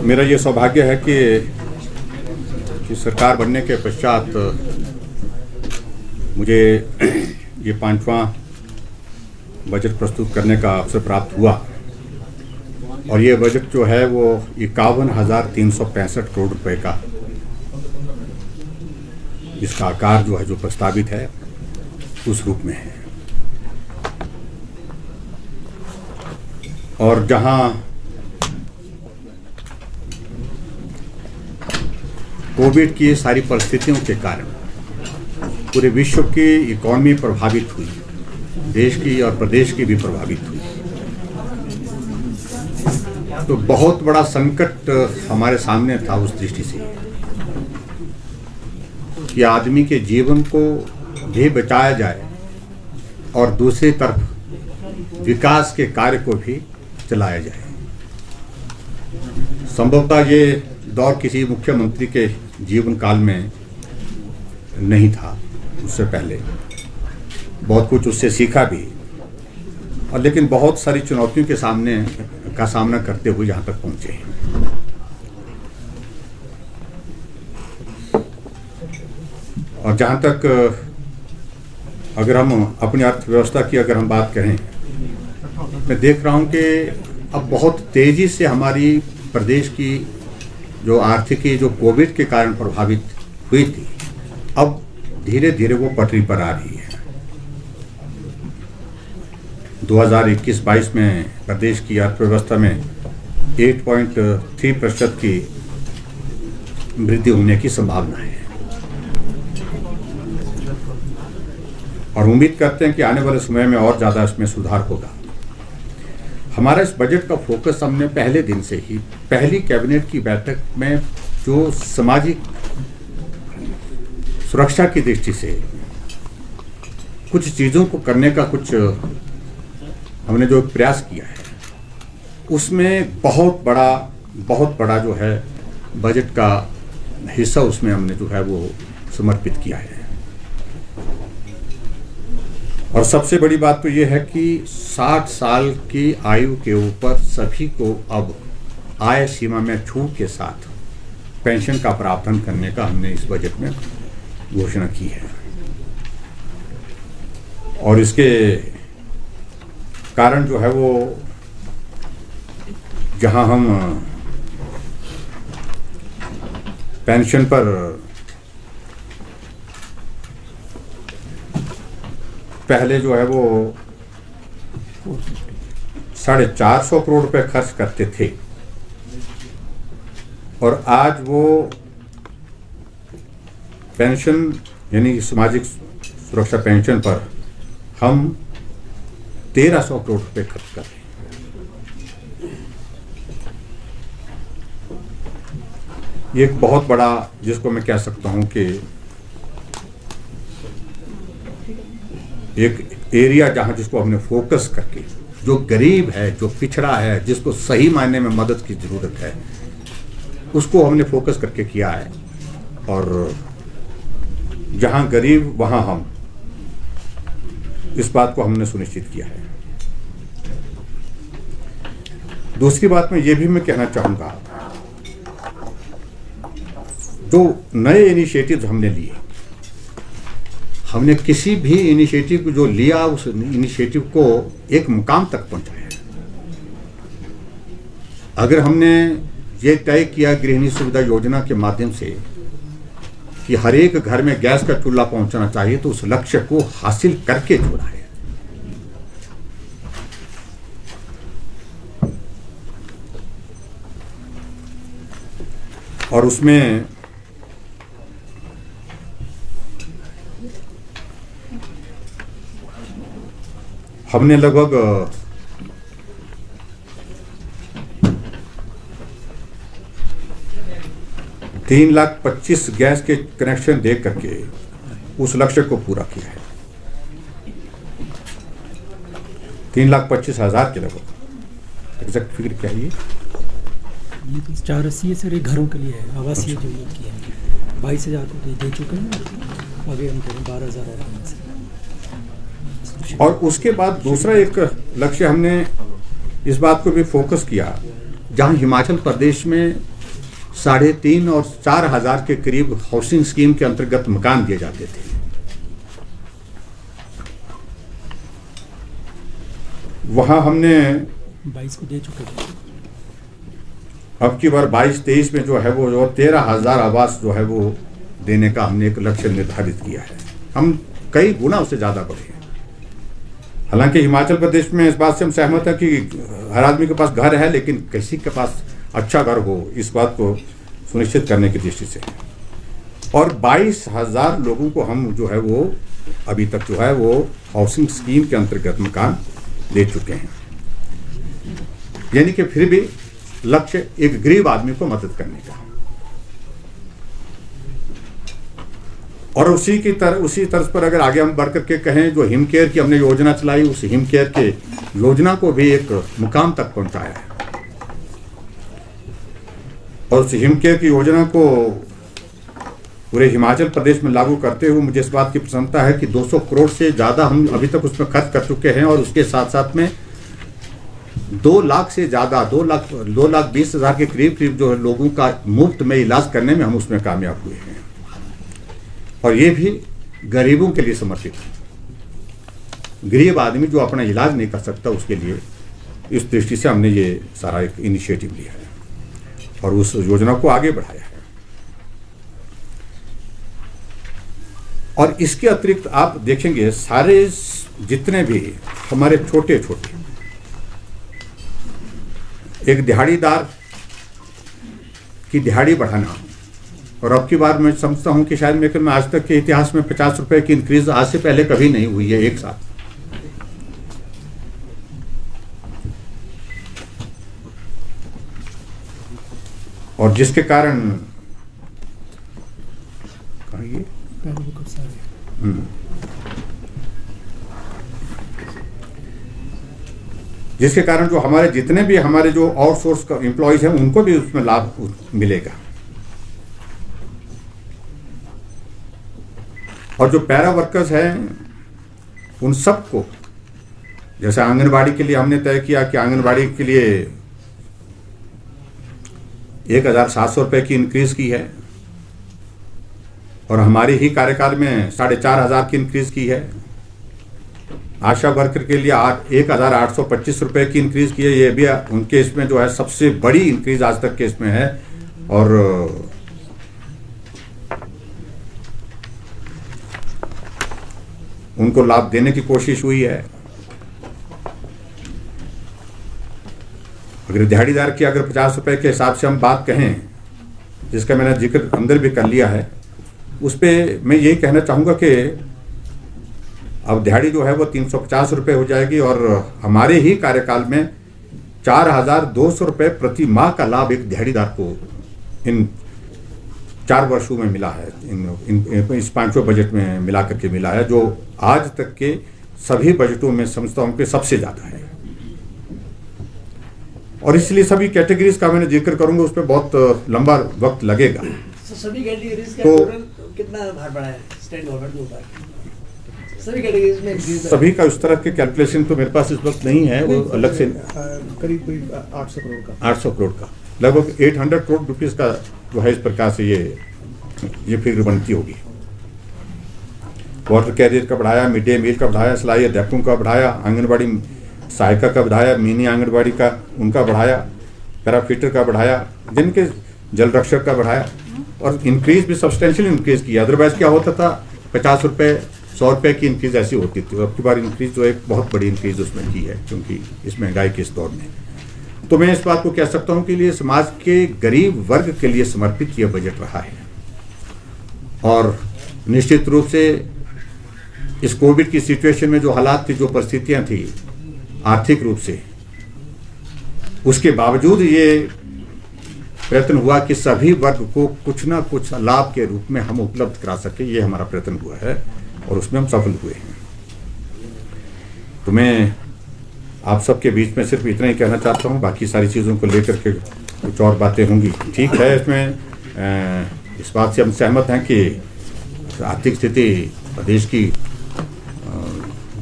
मेरा ये सौभाग्य है कि सरकार बनने के पश्चात मुझे ये 5वां बजट प्रस्तुत करने का अवसर प्राप्त हुआ और ये बजट जो है वो 51,365 करोड़ रुपए का, जिसका आकार जो है जो प्रस्तावित है उस रूप में है। और जहां कोविड की सारी परिस्थितियों के कारण पूरे विश्व की इकॉनमी प्रभावित हुई, देश की और प्रदेश की भी प्रभावित हुई, तो बहुत बड़ा संकट हमारे सामने था उस दृष्टि से कि आदमी के जीवन को भी बचाया जाए और दूसरी तरफ विकास के कार्य को भी चलाया जाए। संभवतः ये दौर किसी मुख्यमंत्री के जीवन काल में नहीं था, उससे पहले बहुत कुछ उससे सीखा भी, और लेकिन बहुत सारी चुनौतियों के सामना करते हुए यहाँ तक पहुँचे। और जहाँ तक अगर हम अपनी अर्थव्यवस्था की अगर हम बात करें, मैं देख रहा हूँ कि अब बहुत तेज़ी से हमारी प्रदेश की जो आर्थिकी जो कोविड के कारण प्रभावित हुई थी, अब धीरे धीरे वो पटरी पर आ रही है। 2021-22 में प्रदेश की अर्थव्यवस्था में 8.3% की वृद्धि होने की संभावना है और उम्मीद करते हैं कि आने वाले समय में और ज़्यादा इसमें सुधार होगा। हमारा इस बजट का फोकस हमने पहले दिन से ही पहली कैबिनेट की बैठक में जो सामाजिक सुरक्षा की दृष्टि से कुछ चीज़ों को करने का कुछ हमने जो प्रयास किया है, उसमें बहुत बड़ा जो है बजट का हिस्सा उसमें हमने जो है वो समर्पित किया है। और सबसे बड़ी बात तो ये है कि 60 साल की आयु के ऊपर सभी को अब आय सीमा में छूट के साथ पेंशन का प्रावधान करने का हमने इस बजट में घोषणा की है। और इसके कारण जो है वो जहां हम पेंशन पर पहले जो है वो 450 करोड़ रुपए खर्च करते थे और आज वो पेंशन यानी सामाजिक सुरक्षा पेंशन पर हम 1300 करोड़ रुपए खर्च कर रहे हैं। ये एक बहुत बड़ा, जिसको मैं कह सकता हूं कि एक एरिया जहां जिसको हमने फोकस करके, जो गरीब है, जो पिछड़ा है, जिसको सही मायने में मदद की जरूरत है, उसको हमने फोकस करके किया है। और जहां गरीब वहां हम, इस बात को हमने सुनिश्चित किया है। दूसरी बात में ये भी मैं कहना चाहूंगा, जो नए इनिशिएटिव्स हमने लिए, हमने किसी भी इनिशिएटिव को जो लिया उस इनिशिएटिव को एक मुकाम तक पहुंचाया। अगर हमने ये तय किया गृहिणी सुविधा योजना के माध्यम से कि हर एक घर में गैस का चूल्हा पहुंचना चाहिए, तो उस लक्ष्य को हासिल करके छोड़ा है। और उसमें हमने लगभग 3,25,000 गैस के कनेक्शन दे करके उस लक्ष्य को पूरा किया है। 3,25,000 के लगभग, एग्जैक्ट फिगर क्या है? ये तो 480 सारे घरों के लिए है, आवासीय जो ये किया है। 22,000 को दे चुके हैं, आगे हम करें 12,000। और उसके बाद दूसरा एक लक्ष्य हमने इस बात को भी फोकस किया, जहां हिमाचल प्रदेश में 3.5 और 4 हज़ार के करीब हाउसिंग स्कीम के अंतर्गत मकान दिए जाते थे। वहां हमने 22 को दे चुके थे। अब की बार 22-23 में जो है वो 13,000 आवास जो है वो देने का हमने एक लक्ष्य निर्धारित किया है। हम कई गुना उससे ज़्यादा बढ़े हैं। हालांकि हिमाचल प्रदेश में इस बात से हम सहमत हैं कि हर आदमी के पास घर है, लेकिन किसी के पास अच्छा घर हो, इस बात को सुनिश्चित करने की दृष्टि से। और 22,000 लोगों को हम जो है वो अभी तक जो है वो हाउसिंग स्कीम के अंतर्गत मकान दे चुके हैं। यानी कि फिर भी लक्ष्य एक गरीब आदमी को मदद करने का। और उसी तर्ज पर अगर आगे हम बढ़ करके कहें, जो हिम केयर की हमने योजना चलाई, उस हिम केयर के योजना को भी एक मुकाम तक पहुंचाया है। और उस हिम केयर की योजना को पूरे हिमाचल प्रदेश में लागू करते हुए मुझे इस बात की प्रसन्नता है कि 200 करोड़ से ज़्यादा हम अभी तक उसमें खर्च कर चुके हैं। और उसके साथ साथ में 2 लाख से ज़्यादा 2,20,000 के करीब जो है लोगों का मुफ्त में इलाज करने में हम उसमें कामयाब हुए हैं। और ये भी गरीबों के लिए समर्पित है। गरीब आदमी जो अपना इलाज नहीं कर सकता, उसके लिए इस दृष्टि से हमने ये सारा एक इनिशिएटिव लिया है और उस योजना को आगे बढ़ाया है। और इसके अतिरिक्त आप देखेंगे सारे जितने भी हमारे छोटे छोटे एक दिहाड़ीदार की दिहाड़ी बढ़ाना। और अब की बार मैं समझता हूं कि शायद मेरे में आज तक के इतिहास में 50 रुपए की इंक्रीज आज से पहले कभी नहीं हुई है एक साथ। और जिसके कारण जिसके कारण जो हमारे जितने भी हमारे जो आउटसोर्स का एम्प्लॉयज हैं उनको भी उसमें लाभ मिलेगा। और जो पैरा वर्कर्स हैं उन सबको, जैसे आंगनबाड़ी के लिए हमने तय किया कि आंगनबाड़ी के लिए 1,700 रुपये की इंक्रीज की है और हमारे ही कार्यकाल में 4,500 की इंक्रीज की है। आशा वर्कर के लिए 1,825 रुपये की इंक्रीज की है। ये भी उनके इसमें जो है सबसे बड़ी इंक्रीज आज तक के इसमें है। और उनको लाभ देने की कोशिश हुई है। अगर दिहाड़ीदार की अगर 50 रुपए के हिसाब से हम बात कहें, जिसका मैंने जिक्र अंदर भी कर लिया है, उस पर मैं यही कहना चाहूँगा कि अब दिहाड़ी जो है वो 350 रुपये हो जाएगी और हमारे ही कार्यकाल में 4,200 रुपये प्रति माह का लाभ एक दिहाड़ीदार को इन 4 वर्षों में मिला है। इस 5वें बजट में मिला करके मिला है, जो आज तक के सभी बजटों में समझता हूँ कि सबसे ज़्यादा है। और इसलिए सभी कैटेगरीज का मैंने जिक्र करूंगा, उस पर बहुत लंबा वक्त लगेगा। सभी कैटेगरीज का टोटल कितना भार बढ़ा है स्टेट गवर्नमेंट के ऊपर? सभी कैटेगरीज में सभी का उस तरह के कैलकुलेशन तो मेरे पास इस वक्त नहीं है, वो अलग से करीब 800 करोड़ का 800 करोड़ का लगभग 800 करोड़ रुपीज़ का जो है इस प्रकार से ये फिगर बनती होगी। वाटर कैरियर का बढ़ाया, मिड डे मील का बढ़ाया, सिलाई अध्यापकों का बढ़ाया, आंगनबाड़ी सहायिका का बढ़ाया, मिनी आंगनबाड़ी का उनका बढ़ाया, पैराफिटर का बढ़ाया, जिनके जल रक्षक का बढ़ाया। और इंक्रीज भी सब्सटेंशियल इंक्रीज किया। अदरवाइज क्या होता था, 50 रुपये 100 रुपये की इंक्रीज ऐसी होती थी। अब की बार इंक्रीज जो एक बहुत बड़ी इंक्रीज उसमें की है, क्योंकि इस महंगाई के इस दौर में। तो मैं इस बात को कह सकता हूँ कि ये समाज के गरीब वर्ग के लिए समर्पित यह बजट रहा है। और निश्चित रूप से इस कोविड की सिचुएशन में जो हालात थी, जो परिस्थितियाँ थी आर्थिक रूप से, उसके बावजूद ये प्रयत्न हुआ कि सभी वर्ग को कुछ ना कुछ लाभ के रूप में हम उपलब्ध करा सके। ये हमारा प्रयत्न हुआ है और उसमें हम सफल हुए हैं। तो मैं आप सबके बीच में सिर्फ इतना ही कहना चाहता हूँ, बाकी सारी चीज़ों को लेकर के कुछ और बातें होंगी। ठीक है, इसमें इस बात से हम सहमत हैं कि आर्थिक स्थिति प्रदेश की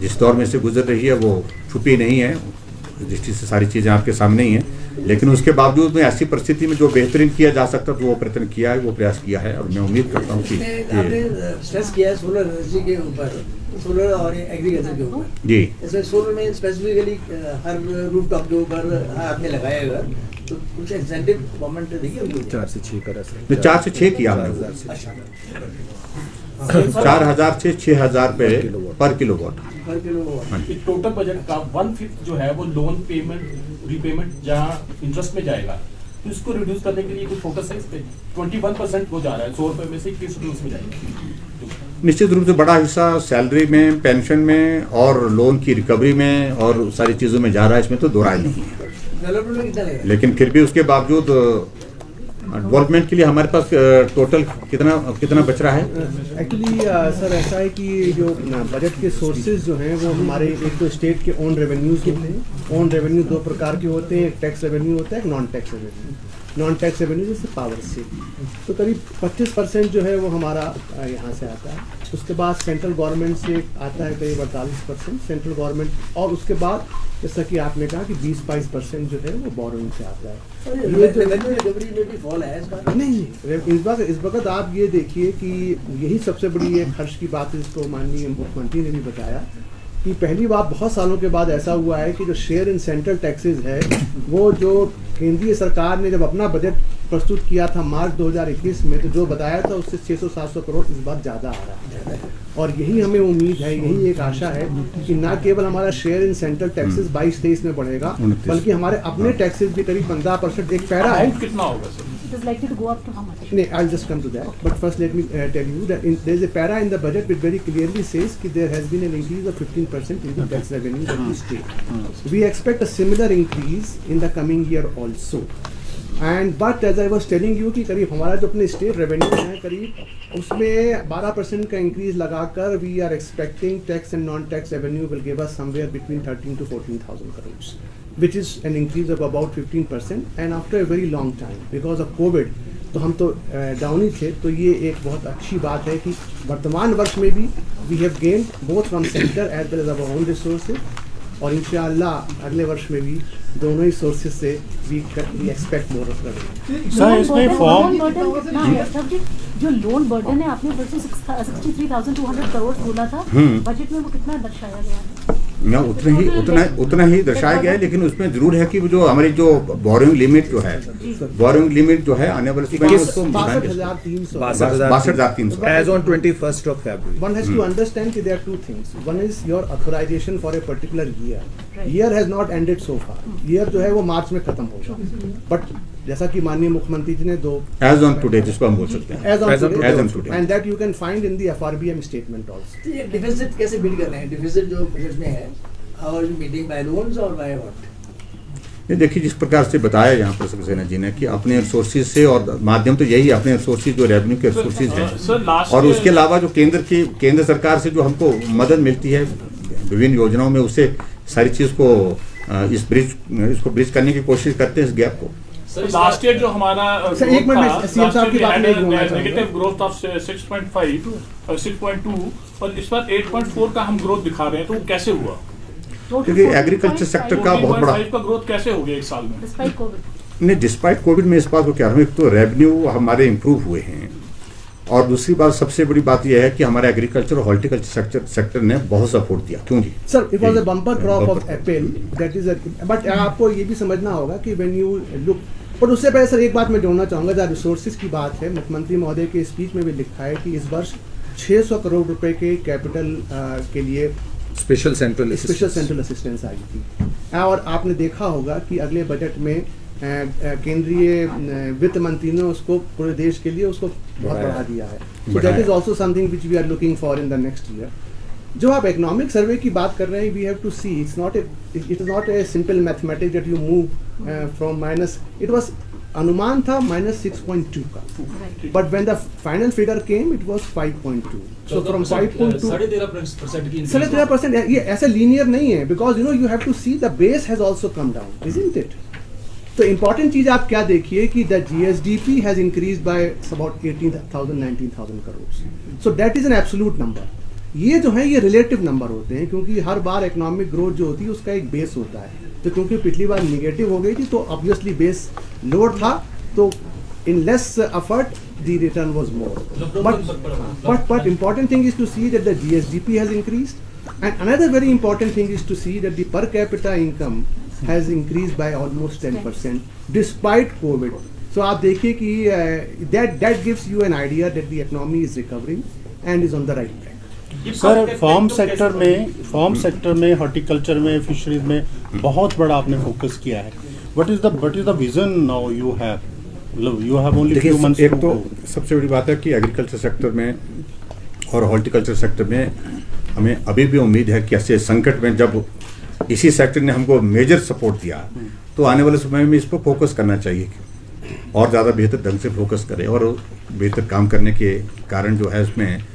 जिस दौर में से गुजर रही है वो छुपी नहीं है, इस दृष्टि से सारी चीज़ें आपके सामने ही हैं। लेकिन उसके बावजूद में ऐसी परिस्थिति में जो बेहतरीन किया जा सकता तो वो प्रयत्न किया है, वो प्रयास किया है और मैं उम्मीद करता हूँ कि आपने स्ट्रेस किया है सोलर एनर्जी के ऊपर, सोलर और एग्रीकल्चर के ऊपर जी इसमें सोलर में स्पेसिफिकली हर रूफटॉप के ऊपर आपने लगाया है तो कुछ इंसेंटिव गवर्नमेंट देगी उनको? 4 से 6 करा सर। 4 से 6 किया हमने, 4,000 से 6,000 रुपये पर किलोवाट। पर किलोवाट। टोटल बजट का 1/5 जो है वो लोन पेमेंट रीपेमेंट जहाँ इंटरेस्ट में जाएगा, तो इसको रिड्यूस करने के लिए कुछ फोकस है इस पे? 21% हो जा रहा है, 100 रुपये में से 21 रुपये उसमें जाएगा। निश्चित रूप से बड़ा हिस्सा सैलरी में, पेंशन में और लोन की रिकवरी में और सारी चीज़ों में जा रहा है, इसमें तो दो राय नहीं है। डेवलपमेंट में कितना लगेगा? लेकिन फिर भी उसके बावजूद डेवलपमेंट के लिए हमारे पास टोटल कितना बच रहा है? एक्चुअली सर ऐसा है कि जो बजट के सोर्सेज जो हैं वो हमारे एक तो स्टेट के ओन रेवेन्यूज होते हैं। ओन रेवेन्यू 2 प्रकार के होते हैं, एक टैक्स रेवेन्यू होता है, एक non tax revenue. Non tax revenue जैसे पावर से तो करीब 25% जो है वो हमारा यहाँ से आता है। उसके बाद सेंट्रल गवर्नमेंट से आता है करीब 48% सेंट्रल गवर्नमेंट, और उसके बाद जैसा कि आपने कहा कि 20-22% जो है वो बोरोइंग से आता है। ये रेवेन्यू रिकवरी में भी फॉल है इस बार? नहीं, इस वक्त आप ये देखिए कि यही सबसे बड़ी एक हर्ष की बात है जिसको माननीय मुख्यमंत्री ने भी बताया कि पहली बार बहुत सालों के बाद ऐसा हुआ है कि जो शेयर इन सेंट्रल टैक्सेस है वो जो केंद्रीय सरकार ने जब अपना बजट प्रस्तुत किया था मार्च 2021 में, तो जो बताया था उससे 600-700 करोड़ इस बार ज़्यादा आ रहा है। और यही हमें उम्मीद है, यही एक आशा है कि ना केवल हमारा शेयर इन सेंट्रल टैक्सेस 22-23 में बढ़ेगा, बल्कि हमारे अपने टैक्सेस भी करीब 15%। एक पैरा है कितना होगा sir? It is likely to go up to how much? No, I'll just come to that. But first, let me tell you that there is a para in the budget which very clearly says that there has been an increase of 15% in the tax revenue of the state. We expect a similar increase in the coming year also. And but as I was telling you कि करीब हमारा जो अपने state revenue है करीब उसमें 12% का increase लगाकर we are expecting tax and non-tax revenue will give us somewhere between 13,000 to 14,000 crores. Which is an increase of about 15% and after a very long time because of COVID, तो हम तो down ही थे, तो ये एक बहुत अच्छी बात है कि वर्तमान वर्ष में भी we have gained both from center as well as our own resources, और इंशाअल्लाह अगले वर्ष में भी दोनों ही सोर्सेज से we expect more of revenue। Sir इसमें फॉर्म जो लोन बर्डन है आपने वर्ष 63,200 करोड़ बोला था, बजट में वो कितना दर्शाया गया है? ना उतना ही दर्शाया गया है, लेकिन उसमें जरूर है कि जो हमारी जो बोरिंग लिमिट जो है, बोरिंग लिमिट जो है आने वाले समय में उसको 62,300 as on 21st of February. One has to understand that there are two things. One is your authorization for a particular year. Year has not ended so far. Year जो है वो मार्च में खत्म होगा, but जैसा कि माननीय मुख्यमंत्री जी ने as on today जिसको हम बोल सकते हैं, as on today, and that you can find in the FRBM statement also. ये डिफिसिट कैसे बिल्ड कर रहे हैं? डिफिसिट जो बजट में है, how are you meeting by loans or by what? ये देखिए जिस प्रकार से बताया यहाँ पर सक्सेना जी ने कि अपने रिसोर्सेज से और माध्यम तो यही अपने रिसोर्सेज जो रेवेन्यू के रिसोर्सेज हैं, और उसके अलावा जो केंद्र सरकार से जो हमको मदद मिलती है विभिन्न योजनाओं में, उससे सारी चीज़ को इसको ब्रिज करने की कोशिश करते हैं इस गैप को। लास्ट ईयर जो हमारा एक मिनट सीएम साहब की बात नहीं होना चाहिए। नेगेटिव ग्रोथ ऑफ 6.5 और 6.2 और इस बार 8.4 का हम ग्रोथ दिखा रहे हैं, तो कैसे हुआ? क्योंकि एग्रीकल्चर सेक्टर का बहुत बड़ा का ग्रोथ कैसे हो गया एक साल में? डिस्पाइट कोविड नहीं, डिस्पाइट कोविड में इस बात को कह रहा हूँ, एक तो रेवेन्यू हमारे इम्प्रूव हुए हैं, और दूसरी बात सबसे बड़ी बात यह है कि हमारा एग्रीकल्चर और हॉर्टिकल्चर सेक्टर ने बहुत सपोर्ट दिया। क्यों जी? Sir, it was a bumper crop of apple, that is but आपको ये भी समझना होगा कि व्हेन यू लुक, पर उससे पहले सर एक बात मैं जोड़ना चाहूँगा, जहाँ रिसोर्सेज की बात है, मुख्यमंत्री महोदय के स्पीच में भी लिखा है कि इस वर्ष 600 करोड़ रुपए के कैपिटल के लिए स्पेशल सेंट्रल असिस्टेंस आई थी। और आपने देखा होगा कि अगले बजट में केंद्रीय वित्त मंत्री ने उसको पूरे देश के लिए उसको बहुत बढ़ा दिया है। So that is also something which we are looking for in the next year. जो आप इकोनॉमिक सर्वे की बात कर रहे हैं, we have to see it is not a simple mathematics that you move from minus, it was अनुमान था -6.2 का, but when the final figure came it was 5.2। So from 5.2 13%, ये ऐसा लीनियर नहीं है, because you know you have to see the base has also come down, isn't it? तो important चीज़ आप क्या देखिए कि the GSDP has increase by about 18,000 19,000 crore, so that is an absolute number. ये जो है ये रिलेटिव नंबर होते हैं, क्योंकि हर बार इकोनॉमिक ग्रोथ जो होती है उसका एक बेस होता है। तो क्योंकि पिछली बार निगेटिव हो गई थी तो ऑब्वियसली बेस लोअर था, तो in less effort the return was more. But important thing is to see that the GSDP has increased, and another very important thing is to see that the per capita income has increased by almost 10% despite COVID. So आप देखिए कि that gives you an idea that the economy is recovering and is on the right track. Sir farm sector में horticulture में fisheries में बहुत बड़ा आपने focus किया है. What is the vision now you have? You have only few months. एक तो सबसे बड़ी बात है कि एग्रीकल्चर सेक्टर में और हॉर्टिकल्चर सेक्टर में हमें अभी भी उम्मीद है कि ऐसे संकट में जब इसी सेक्टर ने हमको मेजर सपोर्ट दिया तो आने वाले समय में इस पर फोकस करना चाहिए और ज़्यादा बेहतर ढंग से फोकस करें और बेहतर काम करने के कारण जो है इसमें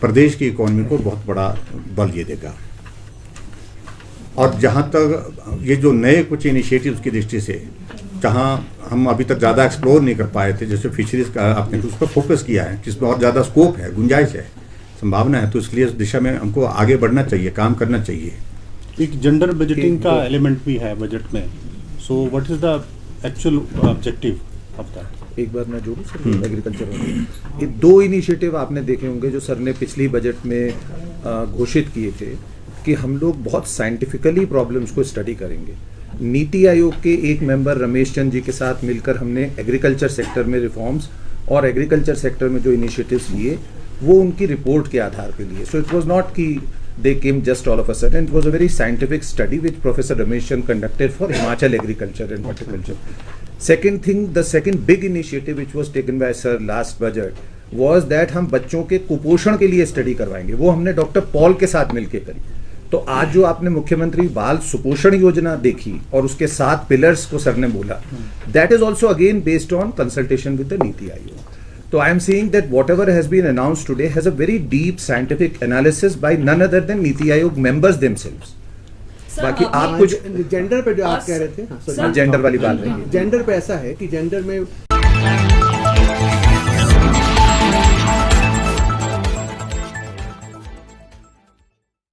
प्रदेश की इकोनॉमी को बहुत बड़ा बल ये देगा. और जहाँ तक ये जो नए कुछ इनिशिएटिव्स की दृष्टि से जहाँ हम अभी तक ज़्यादा एक्सप्लोर नहीं कर पाए थे, जैसे फिशरीज का आपने उस पर फोकस किया है जिसमें और ज़्यादा स्कोप है, गुंजाइश है, संभावना है, तो इसलिए इस दिशा में हमको आगे बढ़ना चाहिए, काम करना चाहिए. एक जेंडर बजटिंग का एलिमेंट भी है बजट में. So what is the actual objective of that? एक बार मैं जोड़ूं सर एग्रीकल्चर में. ये दो इनिशिएटिव आपने देखे होंगे जो सर ने पिछली बजट में घोषित किए थे कि हम लोग बहुत साइंटिफिकली प्रॉब्लम्स को स्टडी करेंगे. नीति आयोग के एक मेंबर रमेश चंद जी के साथ मिलकर हमने एग्रीकल्चर सेक्टर में रिफॉर्म्स और एग्रीकल्चर सेक्टर में जो इनिशिएटिव्स लिए वो उनकी रिपोर्ट के आधार पे लिए. सो इट वाज नॉट कि they came just all of a sudden. It was a very scientific study which Professor Ramesh Chand conducted for Himachal agriculture and horticulture. Second thing, the second big initiative which was taken by sir last budget was that हम बच्चों के कुपोषण के लिए study करवाएंगे. वो हमने doctor Paul के साथ मिलकर करी. तो आज जो आपने मुख्यमंत्री बाल सुपोषण योजना देखी और उसके 7 पिलर्स को सर ने बोला, that is also again based on consultation with the NITI Aayog. So I am saying that whatever has been announced today has a very deep scientific analysis by none other than NITI Aayog members themselves. बाकी आप कुछ gender पे जो आप कह रहे थे, gender वाली बात नहीं है. जेंडर पे ऐसा है कि जेंडर में